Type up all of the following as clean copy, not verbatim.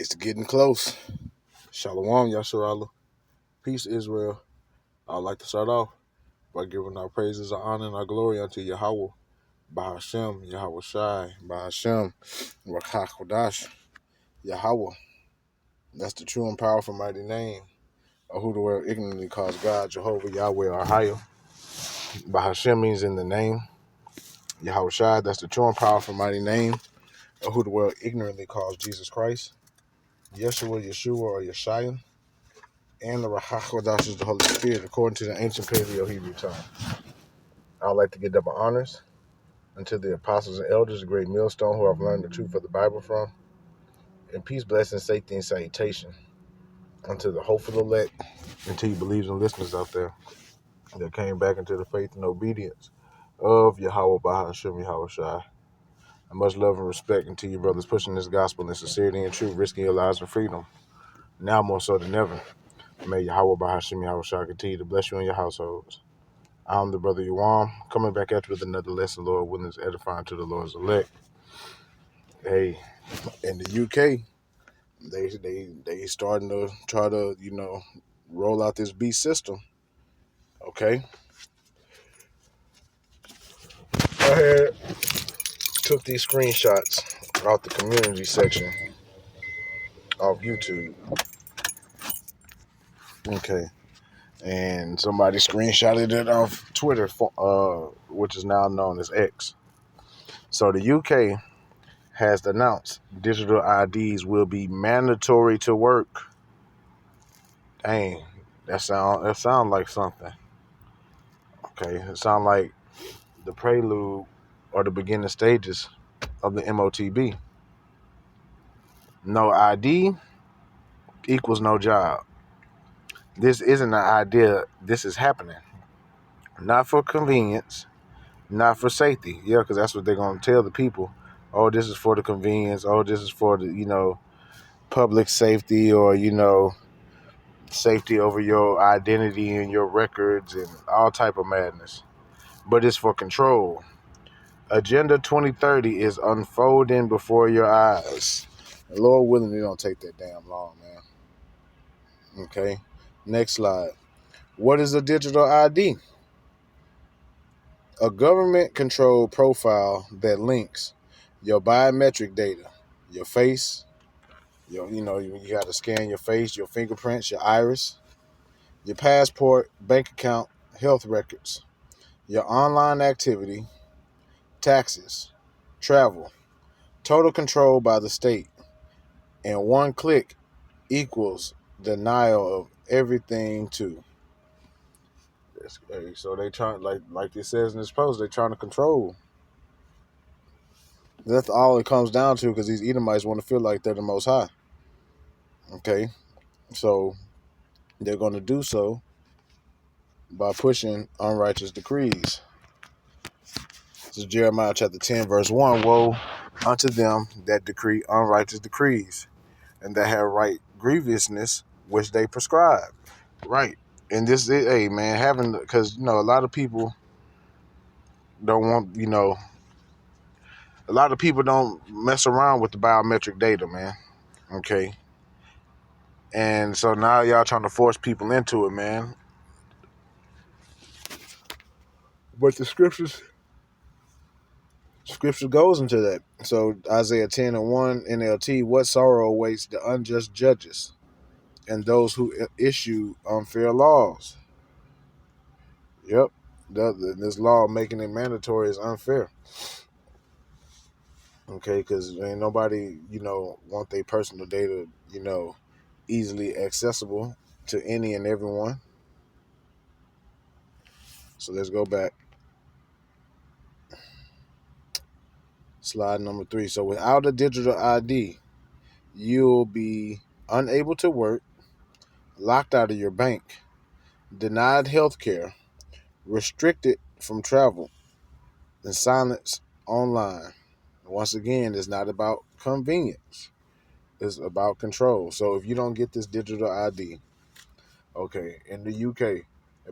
It's getting close. Shalom, Yasharallah. Peace, Israel. I'd like to start off by giving our praises, our honor, and our glory unto Yahweh, Bahashem, Yahweh Shai, Bahashem, Rakha Kodash, Yahweh. That's the true and powerful mighty name of who the world ignorantly calls God, Jehovah, Yahweh, or higher. Bahashem means in the name. Yahweh Shai, that's the true and powerful mighty name of who the world ignorantly calls Jesus Christ. Yeshua, Yeshua, or Yeshaya. And the Rahakodash is the Holy Spirit, according to the ancient Paleo Hebrew tongue. I would like to give double honors unto the apostles and elders, the great millstone, who I've learned the truth of the Bible from. And peace, blessing, safety, and salutation unto the hopeful elect, and to you believers and listeners out there that came back into the faith and obedience of Yahweh Bahashem Yahweh Shai. And much love and respect unto you brothers pushing this gospel in sincerity and truth, risking your lives for freedom, now more so than ever. May Yahweh Bahashem Yahweh Shai continue to bless you and your households. I'm the brother Yuam, coming back at you with another lesson, Lord, when it's edifying to the Lord's elect. Hey, in the UK, they starting to try to, roll out this beast system. Okay? I took these screenshots out the community section of YouTube. Okay. And somebody screenshotted it off Twitter, which is now known as X. So the UK has announced digital IDs will be mandatory to work. Dang, that sound like something. Okay, it sound like the prelude or the beginning stages of the MOTB. No ID equals no job. This isn't an idea. This is happening. Not for convenience, not for safety. Yeah, because that's what they're going to tell the people. Oh, this is for the convenience. Oh, this is for the, public safety, or, safety over your identity and your records and all type of madness. But it's for control. Agenda 2030 is unfolding before your eyes. And Lord willing, it don't take that damn long, man. Okay. Next slide. What is a digital ID? A government-controlled profile that links your biometric data, your face, you got to scan your face, your fingerprints, your iris, your passport, bank account, health records, your online activity, taxes, travel, total control by the state, and one click equals denial of everything too. So they try, like it says in this post, they trying to control. That's all it comes down to, because these Edomites want to feel like they're the Most High. Okay, so they're going to do so by pushing unrighteous decrees. This is Jeremiah chapter 10, verse 1. Woe unto them that decree unrighteous decrees, and that have right grievousness which they prescribe. Right. And this is, hey, man, because, a lot of people don't want, a lot of people don't mess around with the biometric data, man. Okay. And so now y'all trying to force people into it, man. But the scriptures goes into that. So Isaiah 10:1 NLT, what sorrow awaits the unjust judges and those who issue unfair laws. Yep. This law making it mandatory is unfair. Okay, because ain't nobody, want their personal data, easily accessible to any and everyone. So let's go back. Slide number 3. So without a digital ID, you'll be unable to work, locked out of your bank, denied health care, restricted from travel, and silenced online. Once again, it's not about convenience. It's about control. So if you don't get this digital ID, okay, in the UK,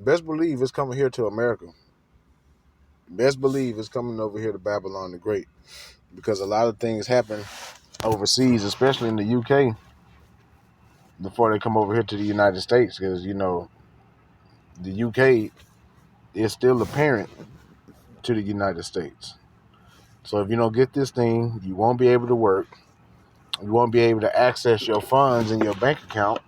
best believe it's coming here to America. Best believe it's coming over here to Babylon the Great, because a lot of things happen overseas, especially in the UK. before they come over here to the United States, because the UK is still a parent to the United States. So if you don't get this thing, you won't be able to work. You won't be able to access your funds in your bank account.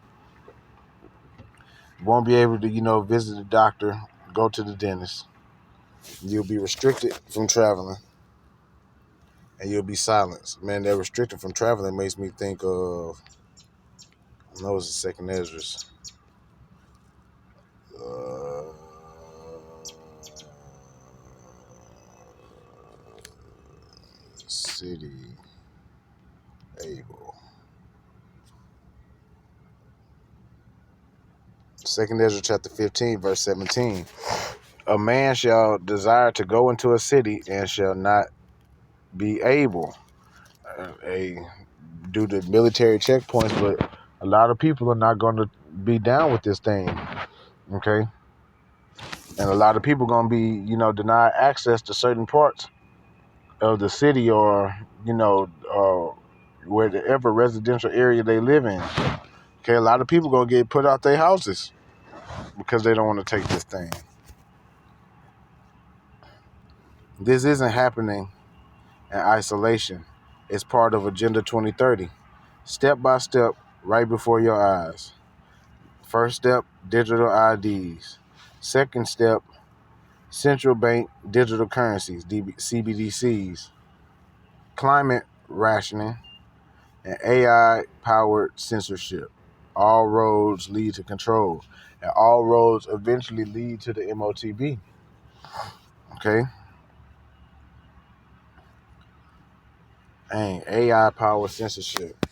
You won't be able to, visit the doctor, go to the dentist. You'll be restricted from traveling, and you'll be silenced. Man, that restricted from traveling makes me think of, I know it's the second Esdras. City able. Second Ezra chapter 15, verse 17. A man shall desire to go into a city and shall not be able, due to military checkpoints, but a lot of people are not going to be down with this thing, okay? And a lot of people going to be, denied access to certain parts of the city, or, wherever residential area they live in. Okay, a lot of people going to get put out their houses because they don't want to take this thing. This isn't happening in isolation. It's part of Agenda 2030. Step by step, right before your eyes. First step, digital IDs. Second step, central bank digital currencies, CBDCs. Climate rationing, and AI-powered censorship. All roads lead to control, and all roads eventually lead to the MOTB. Okay? And AI-powered censorship.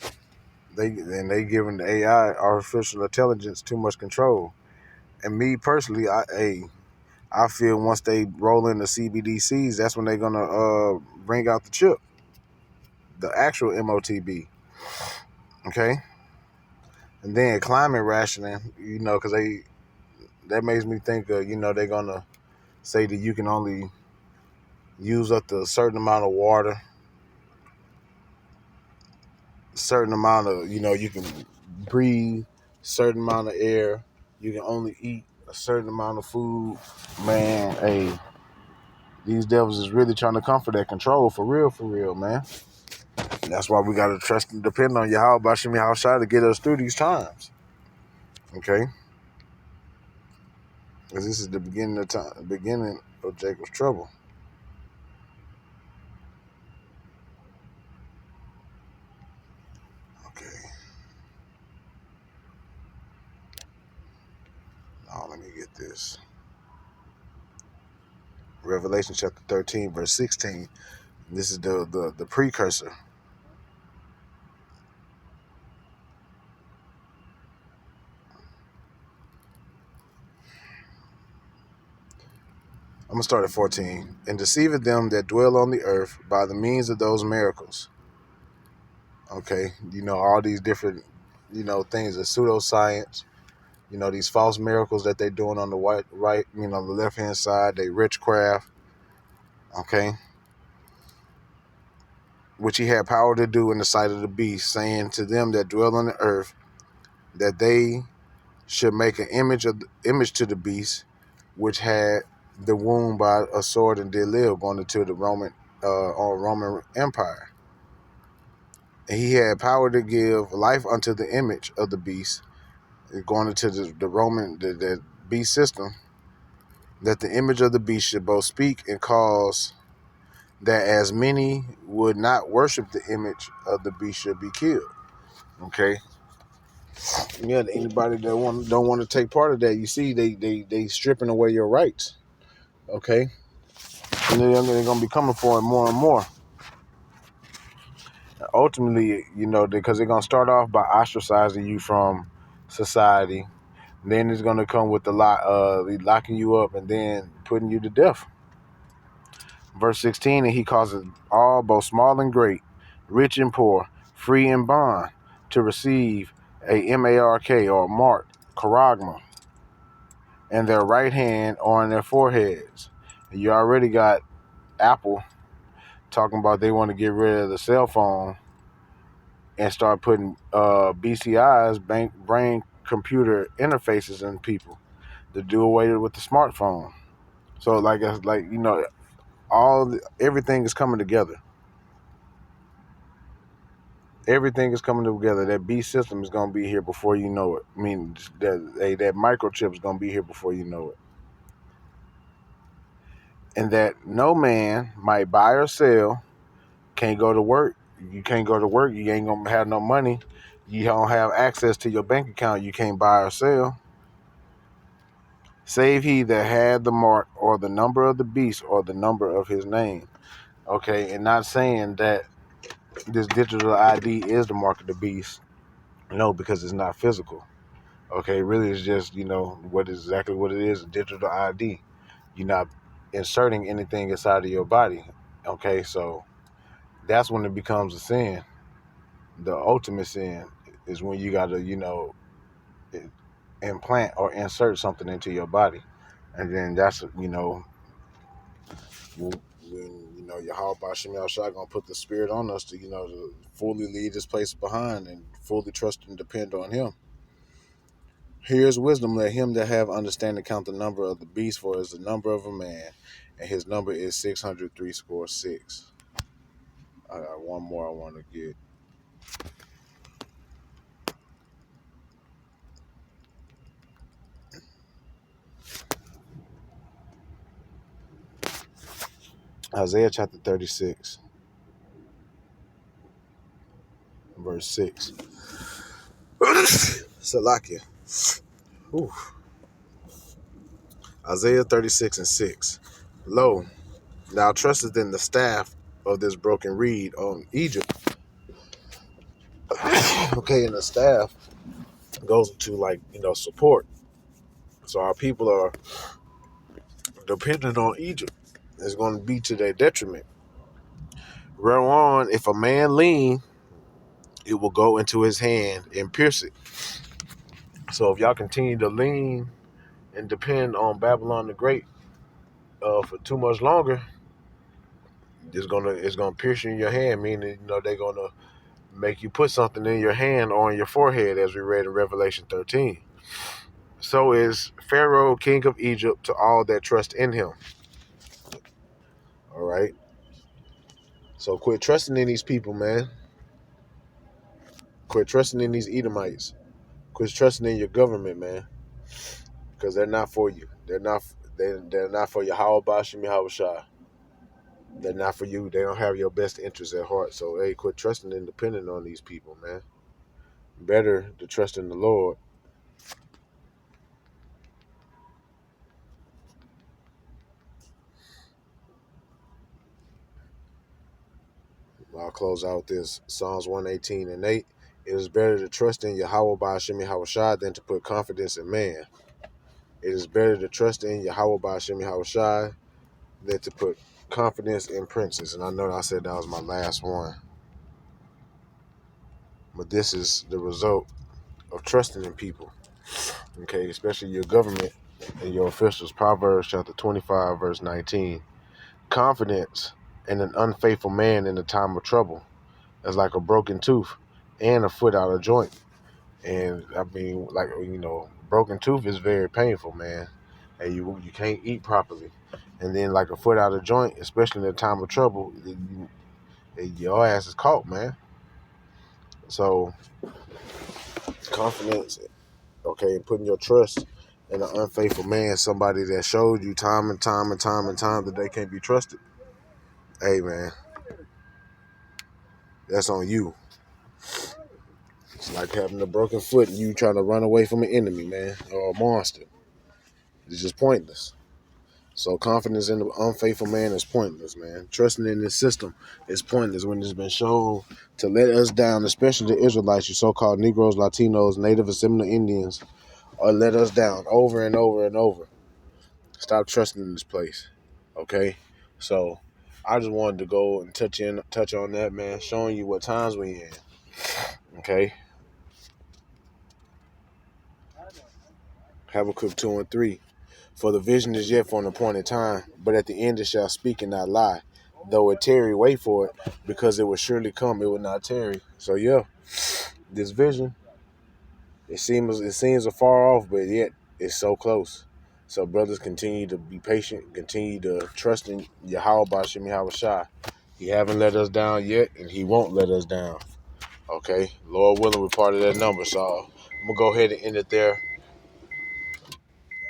They giving the AI, artificial intelligence, too much control. And me personally, I feel once they roll in the CBDCs, that's when they're gonna bring out the chip, the actual MOTB. Okay? And then climate rationing, because that makes me think of, they're gonna say that you can only use up to a certain amount of water, certain amount of, you can breathe, certain amount of air, you can only eat a certain amount of food. Man, hey, these devils is really trying to come for that control, for real, man. And that's why we gotta trust and depend on Yahweh Bashim Yahushua to get us through these times. Okay? Because this is the beginning of Jacob's trouble. Okay. Now let me get this. Revelation chapter 13, verse 16. This is the precursor. I'm going to start at 14. And deceiveth them that dwell on the earth by the means of those miracles. Okay, all these different, things of pseudoscience, these false miracles that they're doing on the right, the left-hand side, they witchcraft, okay, which he had power to do in the sight of the beast, saying to them that dwell on the earth that they should make an image to the beast, which had the wound by a sword and did live, going into the Roman Empire. And he had power to give life unto the image of the beast, going into the Roman the beast system, that the image of the beast should both speak and cause that as many would not worship the image of the beast should be killed. Okay. Yeah, anybody that don't want to take part of that, you see, they stripping away your rights. Okay. And they're gonna be coming for it more and more. Ultimately, because they're gonna start off by ostracizing you from society. Then it's gonna come with the locking you up and then putting you to death. Verse 16, and he causes all, both small and great, rich and poor, free and bond, to receive a mark or mark, charagma, in their right hand or in their foreheads. And you already got Apple talking about they want to get rid of the cell phone and start putting BCIs, brain computer interfaces in people to do away with the smartphone. So like it's like everything is coming together. Everything is coming together. That beast system is gonna be here before you know it. I mean, that microchip is gonna be here before you know it. And that no man might buy or sell, can't go to work. You can't go to work. You ain't gonna have no money. You don't have access to your bank account. You can't buy or sell. Save he that had the mark or the number of the beast or the number of his name. Okay, and not saying that this digital ID is the mark of the beast. No, because it's not physical. Okay, really it's just, exactly what it is, a digital ID. You're not inserting anything inside of your body. Okay, so that's when it becomes a sin. The ultimate sin is when you got to, implant or insert something into your body. And then that's, when Yahweh Bashim Shah gonna put the spirit on us to, to fully leave this place behind and fully trust and depend on him. Here's wisdom, let him that have understanding count the number of the beast, for is the number of a man, and his number is 603. I got one more I want to get. Isaiah chapter 36, verse 6. Salakia. Ooh. Isaiah 36 and 6. Lo, thou trustest in the staff of this broken reed on Egypt. Okay, and the staff goes to support. So our people are dependent on Egypt. It's going to be to their detriment. Whereon, if a man lean, it will go into his hand and pierce it. So if y'all continue to lean and depend on Babylon the Great for too much longer, it's gonna pierce you in your hand. Meaning, they're gonna make you put something in your hand or on your forehead, as we read in Revelation 13. So is Pharaoh, king of Egypt, to all that trust in him. All right. So quit trusting in these people, man. Quit trusting in these Edomites. Quit trusting in your government, man, because they're not for you. They're not. They're not for Yahweh Bashim Yahweh Shai. They're not for you. They don't have your best interests at heart. So hey, quit trusting and depending on these people, man. Better to trust in the Lord. I'll close out this Psalms 118 and 8. It is better to trust in Yahweh Bashim Yahweh Shai than to put confidence in man. It is better to trust in Yahweh Bashim Yahweh Shai than to put confidence in princes. And I know I said that was my last one. But this is the result of trusting in people. Okay, especially your government and your officials. Proverbs chapter 25, verse 19. Confidence in an unfaithful man in the time of trouble is like a broken tooth and a foot out of joint. And I mean, broken tooth is very painful, man. And you can't eat properly. And then like a foot out of joint, especially in the time of trouble, your ass is caught, man. So confidence, okay, putting your trust in an unfaithful man, somebody that showed you time and time and time and time that they can't be trusted. Hey, man, that's on you. It's like having a broken foot and you trying to run away from an enemy, man, or a monster. It's just pointless. So confidence in the unfaithful man is pointless, man. Trusting in this system is pointless when it's been shown to let us down, especially the Israelites, you so-called Negroes, Latinos, Native and Seminole Indians, or let us down over and over and over. Stop trusting in this place, okay? So I just wanted to go and touch on that, man, showing you what times we in, okay? Habakkuk 2 and 3. For the vision is yet for an appointed time, but at the end it shall speak and not lie. though it tarry, wait for it, because it will surely come, it will not tarry. So yeah, this vision, it seems afar off, but yet it's so close. So brothers, continue to be patient, continue to trust in Yahweh Bashim Yahweh Shai. He haven't let us down yet, and he won't let us down. Okay, Lord willing, we're part of that number. So I'm gonna go ahead and end it there.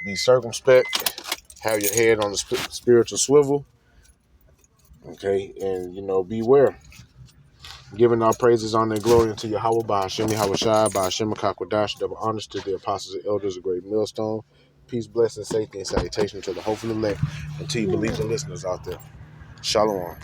Be circumspect, have your head on the spiritual swivel. Okay, and beware. Giving our praises, honor, and glory unto Yahweh by Hashem Yahweh Shai, by Hashem Kakwadash, double honors to the apostles and elders, a great millstone. Peace, blessing, safety, and salutation to the hopeful elect, and to you believers and listeners out there. Shalom.